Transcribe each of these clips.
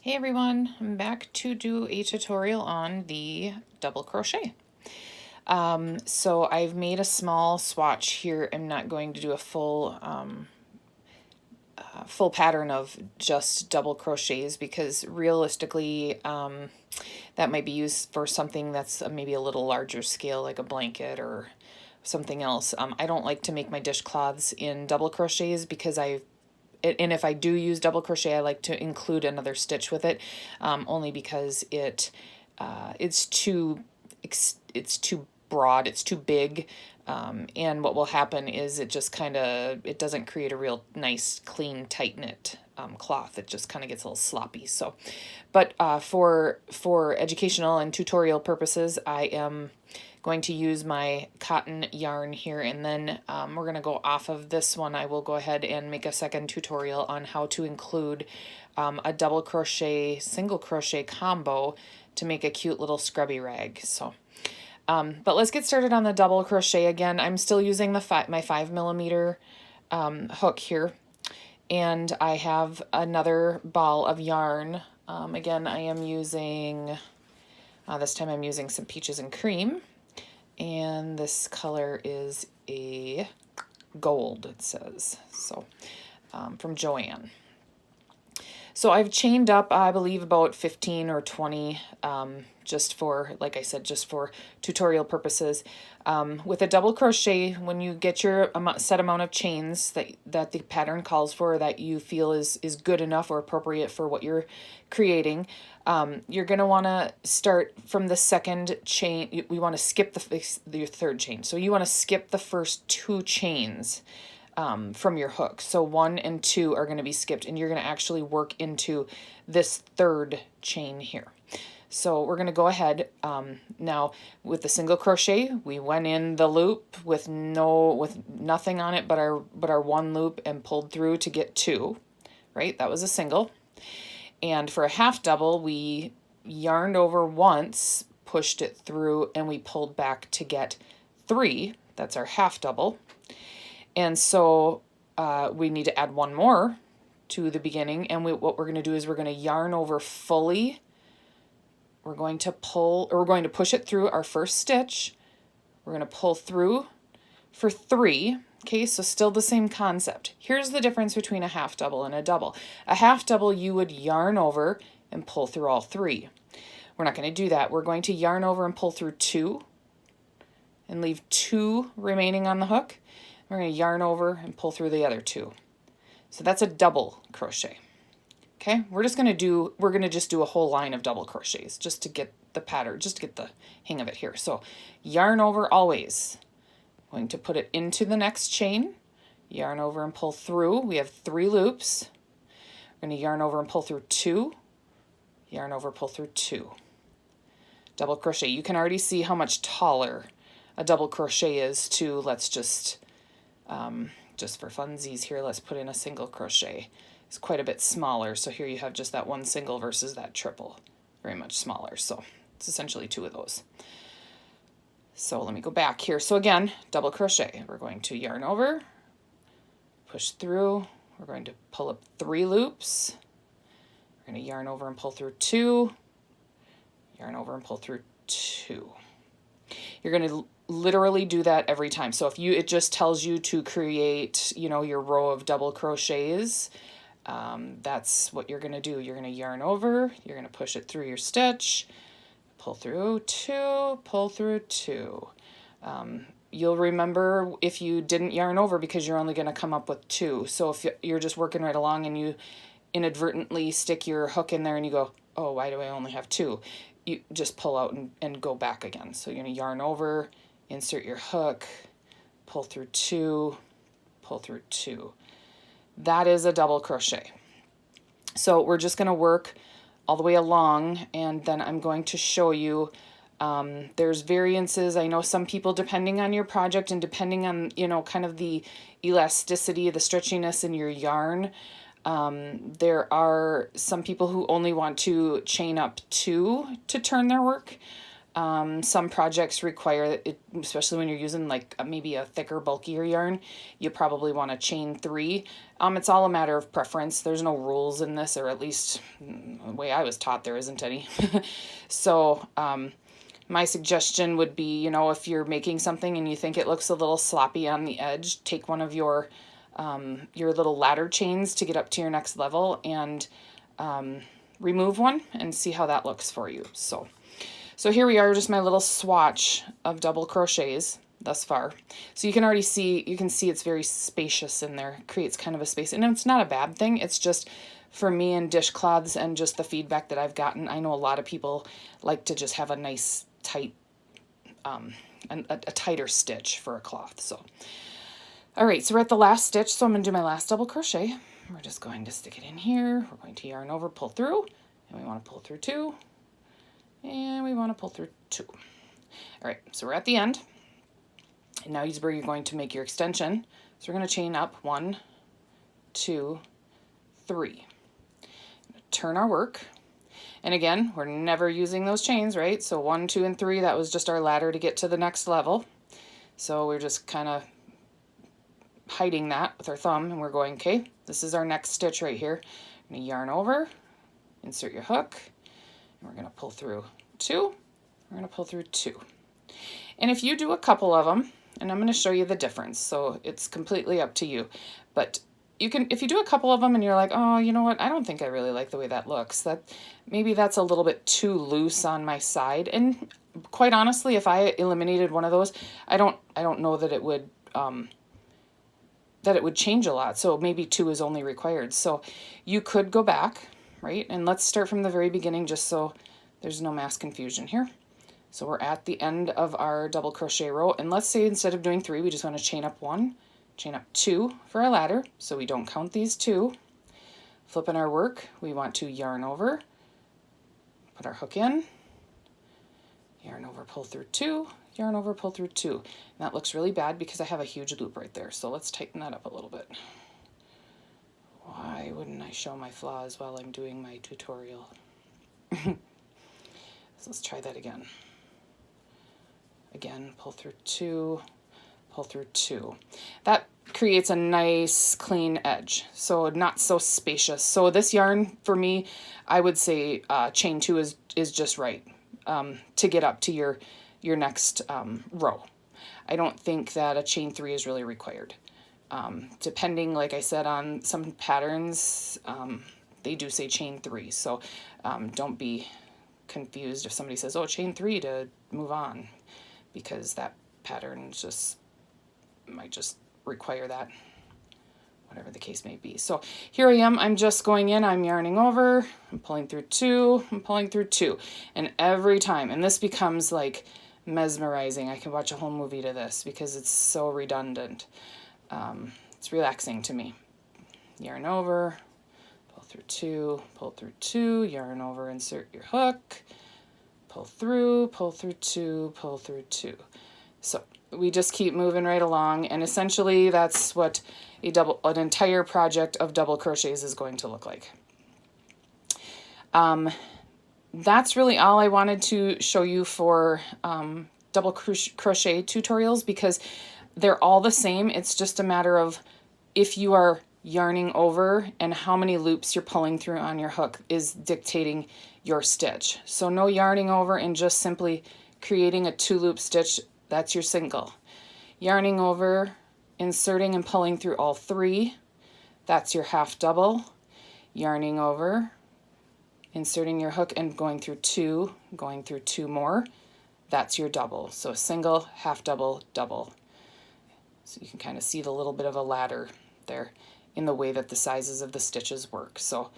Hey everyone, I'm back to do a tutorial on the double crochet. So I've made a small swatch here. I'm not going to do a full pattern of just double crochets because realistically that might be used for something that's maybe a little larger scale, like a blanket or something else. I don't like to make my dishcloths in double crochets because and if I do use double crochet, I like to include another stitch with it, only because it's too broad, it's too big, and what will happen is it doesn't create a real nice, clean, tight knit cloth. It just kind of gets a little sloppy. So, but for educational and tutorial purposes, I am going to use my cotton yarn here, and then we're going to go off of this one. I will go ahead and make a second tutorial on how to include a double crochet, single crochet combo to make a cute little scrubby rag. So, but let's get started on the double crochet again. I'm still using my 5mm hook here, and I have another ball of yarn. Again, I am using, this time I'm using some Peaches and Cream. And this color is a gold, it says. So, from Joanne. So I've chained up, I believe, about 15 or 20, just for, like I said, just for tutorial purposes. With a double crochet, when you get your set amount of chains that the pattern calls for, that you feel is good enough or appropriate for what you're creating, you're going to want to start from the second chain. We want to skip your third chain. So you want to skip the first 2 chains from your hook. So 1 and 2 are going to be skipped, and you're going to actually work into this third chain here. So we're going to go ahead now with the single crochet. We went in the loop with nothing on it but our 1 loop and pulled through to get 2, right? That was a single. And for a half double, we yarned over once, pushed it through, and we pulled back to get 3. That's our half double. And so we need to add 1 more to the beginning, and what we're going to do is we're going to yarn over fully. We're going to push it through our first stitch. We're going to pull through for 3. Okay, so still the same concept. Here's the difference between a half double and a double. A half double, you would yarn over and pull through all 3. We're not going to do that. We're going to yarn over and pull through 2 and leave 2 remaining on the hook. We're going to yarn over and pull through the other 2. So that's a double crochet. Okay, we're going to just do a whole line of double crochets just to get the pattern, just to get the hang of it here. So yarn over always. Going to put it into the next chain, yarn over and pull through. We have 3 loops. We're going to yarn over and pull through 2, yarn over, pull through 2. Double crochet. You can already see how much taller a double crochet is to, let's just for funsies here, let's put in a single crochet. It's quite a bit smaller. So here you have just that 1 single versus that triple, very much smaller. So it's essentially 2 of those. So let me go back here. So again, double crochet. We're going to yarn over, push through. We're going to pull up 3 loops. We're going to yarn over and pull through 2, yarn over and pull through 2. You're going to literally do that every time. So if it just tells you to create, your row of double crochets, that's what you're going to do. You're going to yarn over, you're going to push it through your stitch, pull through 2, pull through 2. You'll remember if you didn't yarn over because you're only going to come up with 2. So if you're just working right along and you inadvertently stick your hook in there and you go, oh, why do I only have 2? You just pull out and go back again. So you're going to yarn over, insert your hook, pull through 2, pull through 2. That is a double crochet. So we're just going to work all the way along, and then I'm going to show you there's variances. I know some people, depending on your project and depending on, kind of the elasticity, the stretchiness in your yarn, there are some people who only want to chain up 2 to turn their work. Some projects require it, especially when you're using like maybe a thicker, bulkier yarn, you probably want to chain 3. It's all a matter of preference. There's no rules in this, or at least the way I was taught, there isn't any. So my suggestion would be, you know, if you're making something and you think it looks a little sloppy on the edge, take one of your little ladder chains to get up to your next level and remove one and see how that looks for you. So here we are, just my little swatch of double crochets thus far. So you can already see, it's very spacious in there. It creates kind of a space, and it's not a bad thing. It's just for me and dishcloths and just the feedback that I've gotten. I know a lot of people like to just have a nice tight, a tighter stitch for a cloth. So, all right, so we're at the last stitch. So I'm gonna do my last double crochet. We're just going to stick it in here. We're going to yarn over, pull through, and we want to pull through 2. And we want to pull through 2. All right, so we're at the end. And now is where you're going to make your extension. So we're going to chain up 1, 2, 3. Turn our work. And again, we're never using those chains, right? So 1, 2, and 3, that was just our ladder to get to the next level. So we're just kind of hiding that with our thumb, and we're going, okay, this is our next stitch right here. I'm going to yarn over, insert your hook, and we're going to pull through 2. We're going to pull through 2. And if you do a couple of them, and I'm going to show you the difference, so it's completely up to you. But you can, if you do a couple of them and you're like, oh, you know what, I don't think I really like the way that looks. Maybe that's a little bit too loose on my side. And quite honestly, if I eliminated one of those, I don't know that it would change a lot. So maybe 2 is only required. So you could go back, right? And let's start from the very beginning just so there's no mass confusion here. So we're at the end of our double crochet row, and let's say instead of doing 3, we just want to chain up 1, chain up 2 for our ladder, so we don't count these 2. Flipping our work, we want to yarn over, put our hook in, yarn over, pull through 2, yarn over, pull through 2. And that looks really bad because I have a huge loop right there, so let's tighten that up a little bit. Why wouldn't I show my flaws while I'm doing my tutorial? So let's try that again. Again, pull through 2, pull through 2. That creates a nice clean edge, so not so spacious. So this yarn, for me, I would say chain 2 is just right to get up to your next row. I don't think that a chain 3 is really required. Depending, like I said, on some patterns, they do say chain 3. So don't be confused if somebody says, oh, chain 3 to move on, because that pattern might just require that, whatever the case may be. So here I am, I'm just going in, I'm yarning over, I'm pulling through 2, I'm pulling through 2. And every time, and this becomes like mesmerizing. I can watch a whole movie to this because it's so redundant. It's relaxing to me. Yarn over, pull through 2, pull through 2, yarn over, insert your hook, pull through 2, pull through 2. So we just keep moving right along, and essentially that's what an entire project of double crochets is going to look like. That's really all I wanted to show you for double crochet tutorials, because they're all the same. It's just a matter of if you are yarning over and how many loops you're pulling through on your hook is dictating your stitch. So no yarning over and just simply creating a 2-loop stitch, that's your single. Yarning over, inserting and pulling through all 3, that's your half double. Yarning over, inserting your hook and going through 2, going through 2 more, that's your double. So a single, half double, double. So you can kind of see the little bit of a ladder there in the way that the sizes of the stitches work. So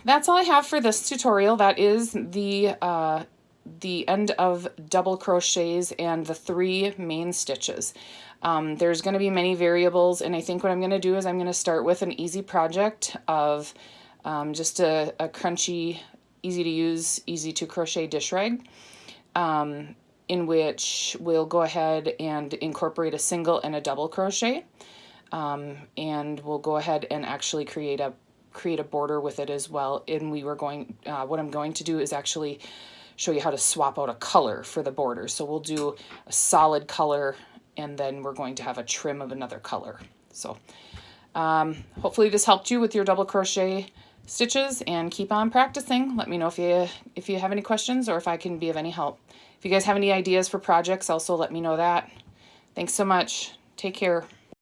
that's all I have for this tutorial. That is the end of double crochets and the 3 main stitches. There's going to be many variables, and I think what I'm going to do is I'm going to start with an easy project of just a crunchy, easy to use, easy to crochet dish rag, in which we'll go ahead and incorporate a single and a double crochet, and we'll go ahead and actually create a border with it as well. And what I'm going to do is actually show you how to swap out a color for the border. So we'll do a solid color, and then we're going to have a trim of another color. So hopefully this helped you with your double crochet stitches, and keep on practicing. Let me know if you have any questions or if I can be of any help. If you guys have any ideas for projects, also let me know that. Thanks so much. Take care.